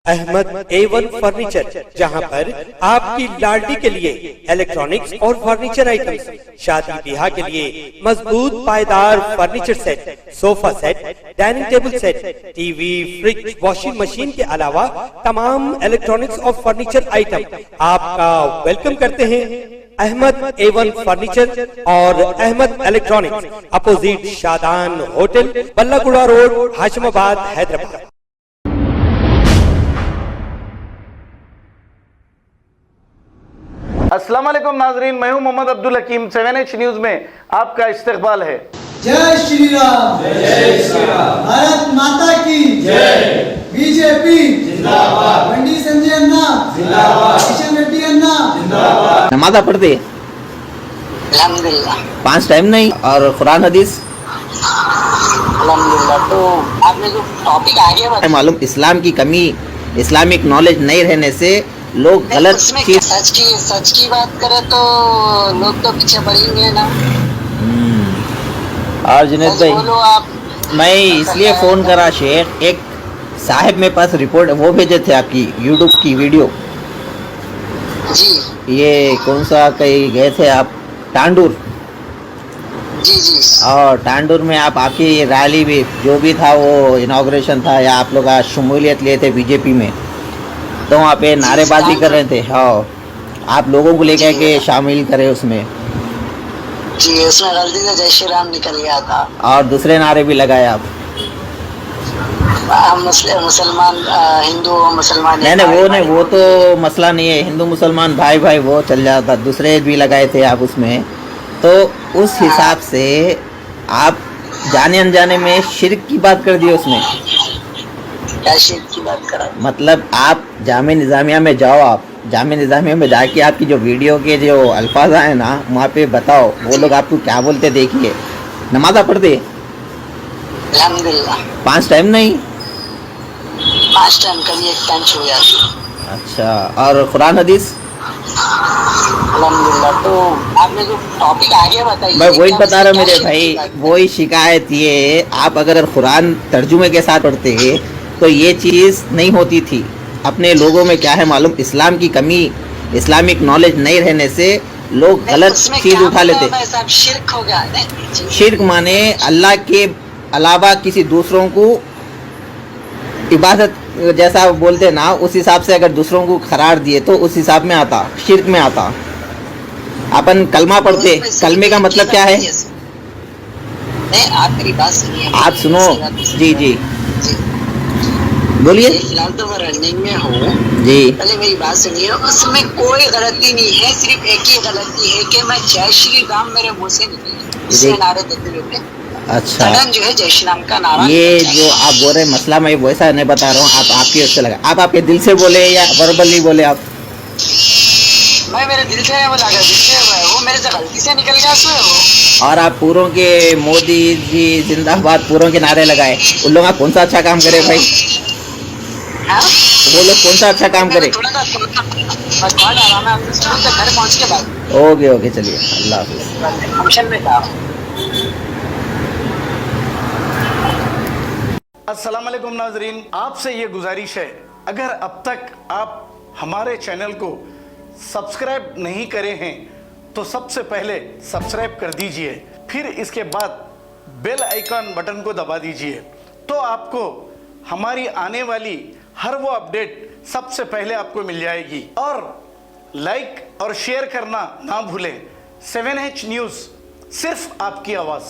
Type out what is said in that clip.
Ahmad A1 furniture, जहां पर आपकी लाडली के लिए इलेक्ट्रॉनिक्स और फर्नीचर आइटम्स, शादी ब्याह के लिए मजबूत पायदार furniture set, sofa set, dining table set, TV, fridge, washing machine के अलावा तमाम इलेक्ट्रॉनिक्स और फर्नीचर आइटम आपका वेलकम करते हैं। अहमद A1 फर्नीचर और Ahmad electronics, opposite Shadan hotel, Ballaguda road, Hashimabad, Hyderabad. अस्सलाम वालेकुम नाजरीन, मैं हूं मोहम्मद अब्दुल हकीम। 7H न्यूज में आपका इस्तकबाल है। जय श्री राम, जय श्री राम, भारत माता की जय, बीजेपी जिंदाबाद, बंडी संजय अन्ना जिंदाबाद, किशन रेड्डी अन्ना जिंदाबाद। नमाज़ पढ़ते अल्हम्दुलिल्लाह 5 टाइम नहीं, और कुरान हदीस अल्हम्दुलिल्लाह। तो आपने जो टॉपिक आगे बताया, मालूम इस्लाम की कमी, इस्लामिक नॉलेज नहीं रहने से लोग गलत उसमें चीज। सच की बात करें तो लोग तो पीछे पड़ेंगे ना। और जुनेद सच भाई, बोलो आप। मैं इसलिए फोन करा शेख, एक साहब मेरे पास रिपोर्ट वो भेजे थे आपकी यूट्यूब की वीडियो। जी ये कौन सा कहीं गए थे आप, टांडूर, जी जी और टांडूर में आपकी रैली भी जो भी था वो इनॉग्रेशन था, या आप लोग शमूलियत लिए थे बीजेपी में, तो वहाँ पे नारेबाजी कर रहे थे। हाँ, आप लोगों को लेकर के शामिल करे उसमें, जी। उसमें गलती से जय श्री राम निकल गया था, और दूसरे नारे भी लगाए आप। मुसलमान हिंदू और मुसलमान। नहीं, वो तो मसला नहीं है, हिंदू मुसलमान भाई भाई वो चल जाता, दूसरे भी लगाए थे आप उसमें। तो उस हिसाब से आप जाने अनजाने में शिर्क की बात कर दी उसमें। क्या शिर्क की बात करा? मतलब आप जामे निज़ामिया में जाओ, आप जामे निज़ामिया में जाके आपकी जो वीडियो के जो अल्फाज आए ना, वहाँ पे बताओ वो लोग आपको क्या बोलते। देखिए, नमाज़ पढ़ते अल्हम्दुलिल्लाह 5 टाइम नहीं, 5 टाइम, कभी 1 टाइम छू जाती। अच्छा, और कुरान हदीस? अल्हम्दुलिल्लाह। तो आपने जो टॉपिक आगे बताई, मैं वही बता रहा हूँ मेरे भाई, वही शिकायत ये, आप अगर कुरान तर्जुमे के साथ पढ़ते तो ये चीज़ नहीं होती थी। अपने लोगों में क्या है मालूम, इस्लाम की कमी, इस्लामिक नॉलेज नहीं रहने से लोग गलत चीज़ उठा लेते। शिर्क हो गया नहीं? शिर्क माने अल्लाह के अलावा किसी दूसरों को इबादत, जैसा बोलते ना, उस हिसाब से अगर दूसरों को करार दिए तो उस हिसाब में आता, शिर्क में आता। अपन कलमा पढ़ते, कलमे का मतलब क्या है? नहीं, आप मेरी बात सुनिए। आप सुनो। जी जी, बोलिए। फिलहाल तो मैं रनिंग में हूँ जी, पहले मेरी बात सुनिए। उसमें कोई गलती नहीं है, सिर्फ एक ही गलती है कि मैं जय श्री राम मेरे मुंह से निकले, इसमें नारे देते हुए। अच्छा, सडन जो है जय श्री राम का नारा। ये जो आप बोल रहे हैं मसला, मैं वैसा नहीं बता रहा हूँ, आप आपकी ओर से लगा, आप आपके दिल से बोले या वर्बली बोले आप? मैं मेरे दिल से बोला, दिल से वो मेरे से गलती से निकल गया वो। और आप पूरों के मोदी जी जिंदाबाद पूरों के नारे लगाए, उन लोग कौन सा अच्छा काम करे भाई? हाँ? वो लोग कौन सा अच्छा काम करे? थोड़ा सा मैं कॉल आ रहा, मैं आपके घर पहुँच के बाद। ओके, चलिए, अल्लाह हाफिज़। फंक्शन में था। अस्सलाम वालेकुम नाजरीन, आपसे ये गुजारिश है, अगर अब तक आप हमारे चैनल को सब्सक्राइब नहीं करे हैं तो सबसे पहले सब्सक्राइब कर दीजिए, फिर इसके बाद बेल आइकन बटन को दबा दीजिए, तो आपको हमारी आने वाली हर वो अपडेट सबसे पहले आपको मिल जाएगी। और लाइक और शेयर करना ना भूलें। 7H न्यूज़, सिर्फ आपकी आवाज़।